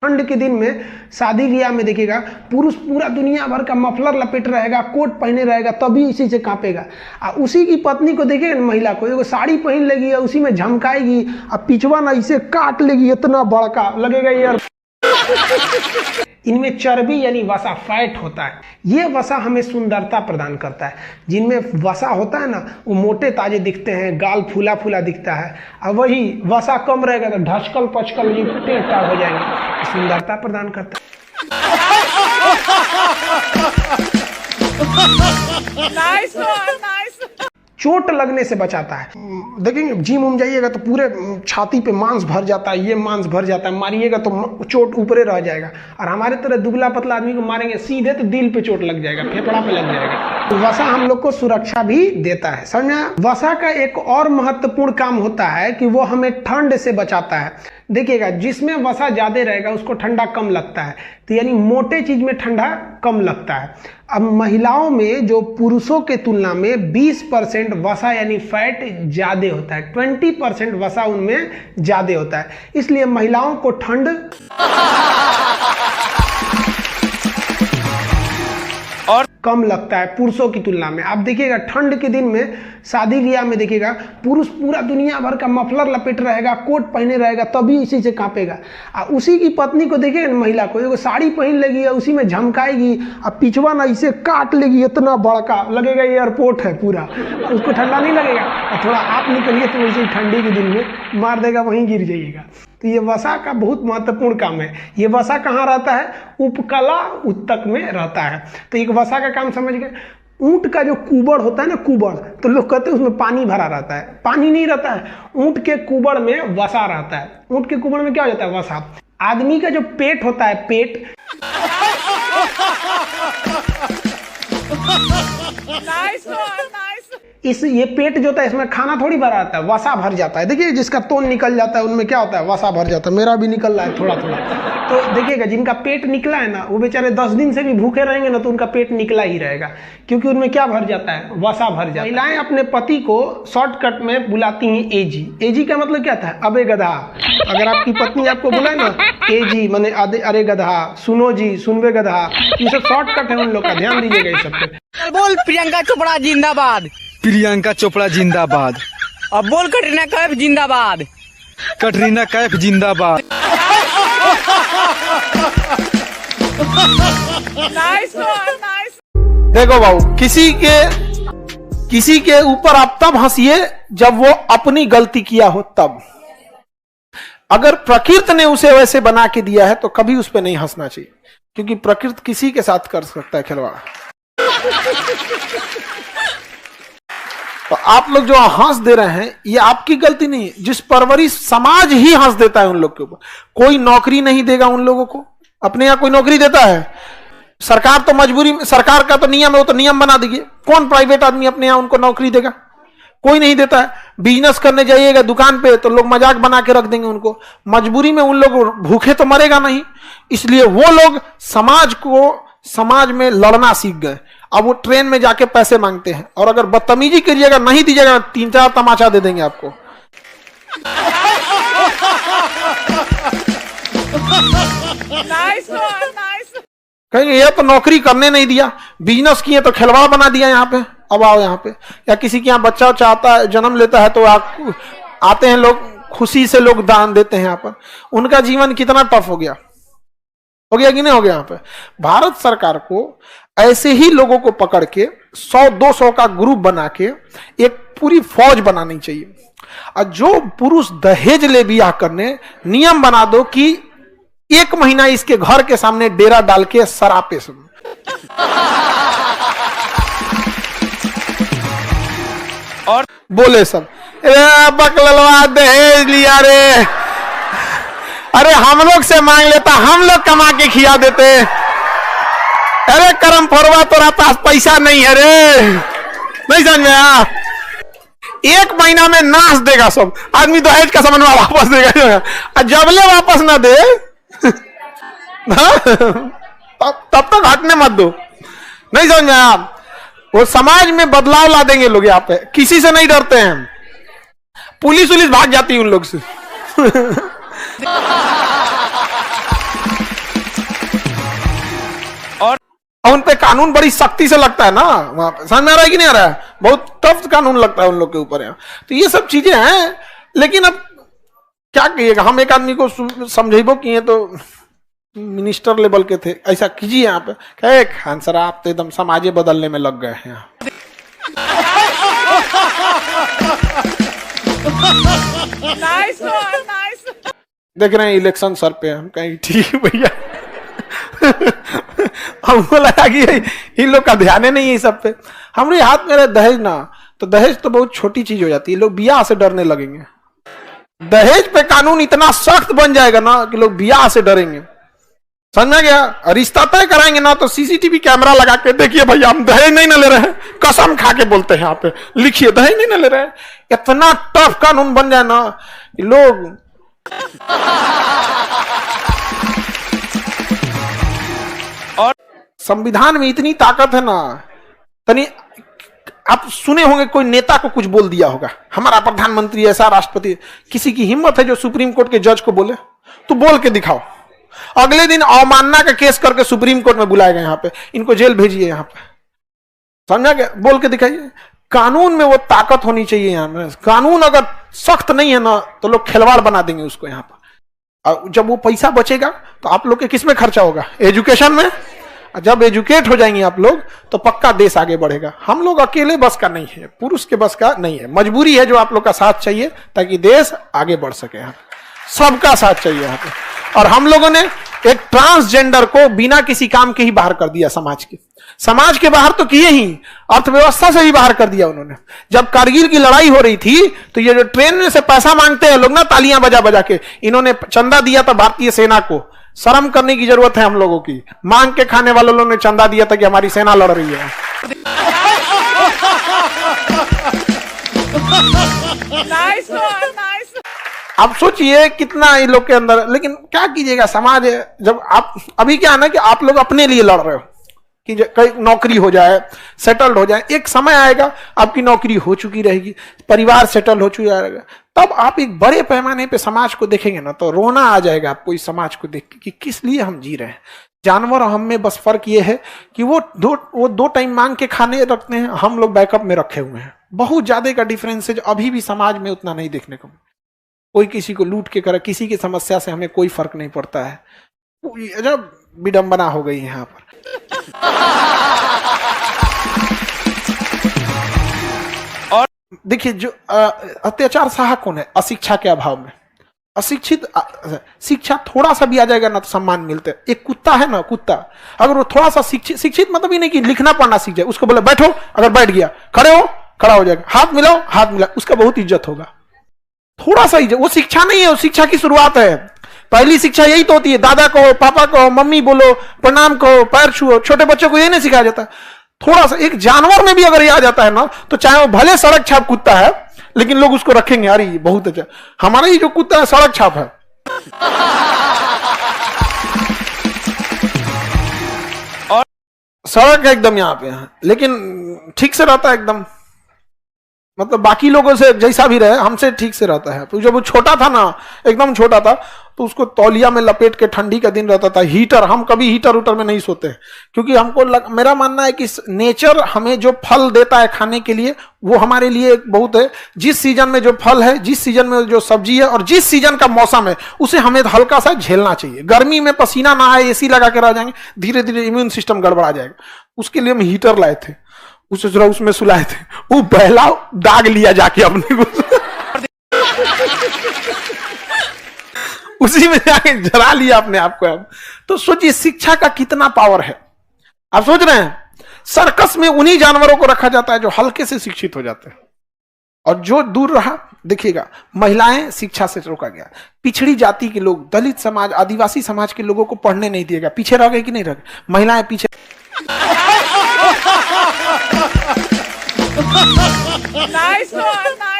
ठंड के दिन में शादी ब्याह में देखिएगा पुरुष पूरा दुनिया भर का मफलर लपेट रहेगा, कोट पहने रहेगा, तभी इसी से कांपेगा। उसी की पत्नी को देखिएगा महिला को एगो साड़ी पहन लेगी, उसी में झमकाएगी, और पिछवा ना इसे काट लेगी, इतना बड़का लगेगा यार। इनमें चर्बी यानी वसा फैट होता है। ये वसा हमें सुंदरता प्रदान करता है। जिनमें वसा होता है ना वो मोटे ताजे दिखते हैं, गाल फूला फूला दिखता है, और वही वसा कम रहेगा तो ढचकल पचकल टेढ़ हो जाएंगे। सुंदरता प्रदान करता है। Nice nice. चोट लगने से बचाता है। देखेंगे जिम उम जाइएगा तो पूरे छाती पे मांस भर जाता है, ये मांस भर जाता है, मारिएगा तो चोट ऊपरे रह जाएगा। और हमारे तरह दुबला पतला आदमी को मारेंगे सीधे तो दिल पे चोट लग जाएगा, फेफड़ा पे लग जाएगा। तो वसा हम लोग को सुरक्षा भी देता है, समझा। वसा का एक और महत्वपूर्ण काम होता है कि वो हमें ठंड से बचाता है। देखिएगा जिसमें वसा ज्यादा रहेगा उसको ठंडा कम लगता है, तो यानी मोटे चीज में ठंडा कम लगता है। अब महिलाओं में जो पुरुषों के तुलना में 20% वसा यानी फैट ज्यादा होता है, 20% वसा उनमें ज्यादा होता है, इसलिए महिलाओं को ठंड और कम लगता है पुरुषों की तुलना में। आप देखिएगा ठंड के दिन में शादी ब्याह में देखिएगा पुरुष पूरा दुनिया भर का मफलर लपेट रहेगा, कोट पहने रहेगा, तभी इसी से कांपेगा। और उसी की पत्नी को देखिएगा महिला को एगो साड़ी पहन लेगी, उसी में झमकाएगी, और पिछवा ना इसे काट लेगी, इतना बड़का लगेगा एयरपोर्ट है पूरा, उसको ठंडा नहीं लगेगा। और थोड़ा आप निकलिए तो वैसे ठंडी के दिन में मार देगा, वहीं गिर जाइएगा। तो ये वसा का बहुत महत्वपूर्ण काम है। ये वसा कहाँ रहता है? उपकला उत्तक में रहता है। तो एक वसा का काम समझ गए। ऊंट का जो कुबड़ होता है ना, कुबड़, तो लोग कहते हैं उसमें पानी भरा रहता है, पानी नहीं रहता है। ऊंट के कुबड़ में वसा रहता है। ऊंट के कुबड़ में क्या हो जाता है? वसा। आदमी का जो पेट होता है, पेट ये पेट जो होता है इसमें खाना थोड़ी भरा रहता है, वसा भर जाता है। देखिए जिसका तोन निकल जाता है उनमें क्या होता है? वसा भर जाता है। मेरा भी निकल रहा है थोड़ा थोड़ा। तो देखिएगा जिनका पेट निकला है ना, वो बेचारे 10 दिन से भी भूखे रहेंगे ना तो उनका पेट निकला ही रहेगा, क्योंकि उनमें क्या भर जाता है? वसा भर जाता है। महिलाएं अपने पति को शॉर्टकट में बुलाती हैं एजी। एजी का मतलब क्या था? अबे गधा। अगर आपकी पत्नी आपको बुलाए ना एजी माने अरे गधा, सुनो जी, सुनबे गधा, ये सब शॉर्टकट है उन लोग का, ध्यान दीजिएगा इस सब पे। बोल प्रियंका चोपड़ा जिंदाबाद। प्रियंका चोपड़ा जिंदाबाद। अब बोल कटरीना कैफ जिंदाबाद। कटरीना कैफ जिंदाबाद। देखो बाबू, किसी के ऊपर आप तब हंसिए जब वो अपनी गलती किया हो तब। अगर प्रकृति ने उसे वैसे बना के दिया है तो कभी उस पर नहीं हंसना चाहिए, क्योंकि प्रकृति किसी के साथ कर सकता है खिलवाड़। तो आप लोग जो हंस दे रहे हैं ये आपकी गलती नहीं है, जिस परवरिश समाज ही हंस देता है उन लोग के ऊपर। कोई नौकरी नहीं देगा उन लोगों को। अपने यहाँ कोई नौकरी देता है? सरकार तो मजबूरी में, सरकार का तो नियम है, वो तो नियम बना दीजिए। कौन प्राइवेट आदमी अपने यहाँ उनको नौकरी देगा? कोई नहीं देता है। बिजनेस करने जाइएगा दुकान पे तो लोग मजाक बना के रख देंगे उनको। मजबूरी में उन लोग भूखे तो मरेगा नहीं, इसलिए वो लोग समाज में लड़ना सीख गए। अब वो ट्रेन में जाके पैसे मांगते हैं, और अगर बदतमीजी करिएगा, नहीं दीजिएगा, 3-4 तमाचा दे देंगे आपको। कहेंगे ये तो नौकरी करने नहीं दिया, बिजनेस किए तो खिलवाड़ बना दिया यहाँ पे, अब आओ यहाँ पे। या किसी के यहाँ बच्चा चाहता है, जन्म लेता है तो आते हैं लोग, खुशी से लोग दान देते हैं यहाँ पर। उनका जीवन कितना टफ हो गया कि नहीं हो गया यहाँ पे। भारत सरकार को ऐसे ही लोगों को पकड़ के 100-200 का ग्रुप बना के एक पूरी फौज बनानी चाहिए। और जो पुरुष दहेज ले ब्याह करने, नियम बना दो कि 1 महीना इसके घर के सामने डेरा डाल के सरापे सब। और बोले सब बकलवा दहेज लिया रे, अरे हम लोग से मांग लेता, हम लोग कमा के खिया देते। अरे करम फरवा, तोरा पास पैसा नहीं है रे, नहीं समझ में आया? 1 महीना में नाश देगा सब आदमी, दहेज का सामान वापस देगा। जबले वापस ना दे तब तक हटने मत दो, नहीं समझ में आया? वो समाज में बदलाव ला देंगे लोग। यहाँ पे किसी से नहीं डरते हैं, पुलिस भाग जाती है उन लोग से। और उन पे कानून बड़ी सख्ती से लगता है ना, वहां पे समझ में आ रहा है कि नहीं आ रहा है, बहुत टफ कानून लगता है उन लोग के ऊपर यहाँ। तो ये सब चीजें हैं, लेकिन अब क्या कहिएगा, हम एक आदमी को समझेबो किए तो मिनिस्टर लेवल के थे, ऐसा कीजिए यहाँ पे, कहे खान सर आप तो एकदम समाजे बदलने में लग गए हैं। देख रहे हैं इलेक्शन सर पे, हम कहें ठीक भैया हमको लगा कि इन लोग का ध्यान नहीं है सब पे। हमारे हाथ में रहे दहेज ना, तो दहेज तो बहुत छोटी चीज हो जाती है, लोग ब्याह से डरने लगेंगे। दहेज पे कानून इतना सख्त बन जाएगा ना कि लोग ब्याह से डरेंगे, समझ गया। रिश्ता तय कराएंगे ना तो सीसीटीवी कैमरा लगा के देखिए भैया हम दहेज नहीं ना ले रहे हैं, कसम खा के बोलते हैं यहाँ पे, लिखिए दहेज नहीं ना ले रहे हैं। इतना टफ कानून बन जाए ना कि लोग और संविधान में इतनी ताकत है ना, तनी आप सुने होंगे कोई नेता को कुछ बोल दिया होगा, हमारा प्रधानमंत्री ऐसा, राष्ट्रपति, किसी की हिम्मत है जो सुप्रीम कोर्ट के जज को बोले तो बोल के दिखाओ, अगले दिन अवमानना का केस करके सुप्रीम कोर्ट में बुलाएगा, यहाँ पे इनको जेल भेजिए, यहाँ पे समझा गया, बोल के दिखाइए। कानून में वो ताकत होनी चाहिए यहाँ में। कानून अगर सख्त नहीं है ना तो लोग खिलवाड़ बना देंगे उसको यहाँ पर। और जब वो पैसा बचेगा तो आप लोग के किस में खर्चा होगा, एजुकेशन में। जब एजुकेट हो जाएंगे आप लोग तो पक्का देश आगे बढ़ेगा। हम लोग अकेले बस का नहीं है, पुरुष के बस का नहीं है, मजबूरी है जो आप लोग का साथ चाहिए ताकि देश आगे बढ़ सके। यहाँ सबका साथ चाहिए यहाँ पे। और हम लोगों ने एक ट्रांसजेंडर को बिना किसी काम के ही बाहर कर दिया, समाज के बाहर तो किए ही, अर्थव्यवस्था से भी बाहर कर दिया उन्होंने। जब कारगिल की लड़ाई हो रही थी तो ये जो ट्रेन में से पैसा मांगते हैं लोग ना, तालियां बजा बजा के, इन्होंने चंदा दिया था भारतीय सेना को। शर्म करने की जरूरत है हम लोगों की, मांग के खाने वाले लोगों ने चंदा दिया था कि हमारी सेना लड़ रही है। आप सोचिए कितना इन लोग के अंदर, लेकिन क्या कीजिएगा, समाज है। जब आप अभी क्या है ना कि आप लोग अपने लिए लड़ रहे हो कि कई नौकरी हो जाए, सेटल्ड हो जाए, एक समय आएगा आपकी नौकरी हो चुकी रहेगी, परिवार सेटल हो चुका रहेगा, तब आप एक बड़े पैमाने पे समाज को देखेंगे ना तो रोना आ जाएगा आपको इस समाज को देख के कि किस लिए हम जी रहे हैं। जानवर हम में बस फर्क ये है कि वो दो टाइम मांग के खाने रखते हैं, हम लोग बैकअप में रखे हुए हैं। बहुत ज्यादा का डिफरेंस है, अभी भी समाज में उतना नहीं देखने को। कोई किसी को लूट के करे, किसी की समस्या से हमें कोई फर्क नहीं पड़ता है। जब विडंबना हो गई यहाँ पर। और देखिए जो अत्याचार सहा कौन है, अशिक्षा के अभाव में। अशिक्षित शिक्षा थोड़ा सा भी आ जाएगा ना तो सम्मान मिलते हैं। एक कुत्ता है ना, कुत्ता अगर वो थोड़ा सा शिक्षित मतलब ही नहीं कि लिखना पढ़ना सीख जाए, उसको बोले बैठो, अगर बैठ गया, खड़े हो, खड़ा हो जाएगा, हाथ मिलाओ, हाथ मिला, उसका बहुत इज्जत होगा। थोड़ा सा इज्जत, वो शिक्षा नहीं है, वो शिक्षा की शुरुआत है। पहली शिक्षा यही तो होती है, दादा कहो, पापा कहो, मम्मी बोलो, प्रणाम कहो, पैर छुओ। छोटे बच्चों को ये नहीं सिखाया जाता। थोड़ा सा एक जानवर में भी अगर ये आ जाता है ना तो चाहे वो भले सड़क छाप कुत्ता है लेकिन लोग उसको रखेंगे, अरे बहुत अच्छा, हमारा ही जो कुत्ता है सड़क छाप है। और सड़क एकदम यहाँ पे है लेकिन ठीक से रहता है एकदम, मतलब बाकी लोगों से जैसा भी रहे हमसे ठीक से रहता है। तो जब वो छोटा था ना, एकदम छोटा था, तो उसको तौलिया में लपेट के, ठंडी का दिन रहता था, हीटर, हम कभी हीटर उटर में नहीं सोते क्योंकि हमको मेरा मानना है कि नेचर हमें जो फल देता है खाने के लिए वो हमारे लिए बहुत है। जिस सीजन में जो फल है, जिस सीजन में जो सब्जी है और जिस सीजन का मौसम है उसे हमें हल्का सा झेलना चाहिए। गर्मी में पसीना ना आए, एसी लगा के रह जाएंगे, धीरे धीरे इम्यून सिस्टम गड़बड़ा जाएगा। उसके लिए हम हीटर लाए थे, उसे जरा उसमें सुलाए थे, वो पहला दाग लिया जाके अपने को उसी में जाके जला लिया अपने आप को। अब तो सोचिए शिक्षा का कितना पावर है। आप सोच रहे हैं सर्कस में उन्हीं जानवरों को रखा जाता है जो हल्के से शिक्षित हो जाते हैं, और जो दूर रहा, देखिएगा महिलाएं शिक्षा से रोका गया, पिछड़ी जाति के लोग, दलित समाज, आदिवासी समाज के लोगों को पढ़ने नहीं दिया गया। पीछे रह गए कि नहीं रह गए, महिलाएं पीछे। Nice one, nice.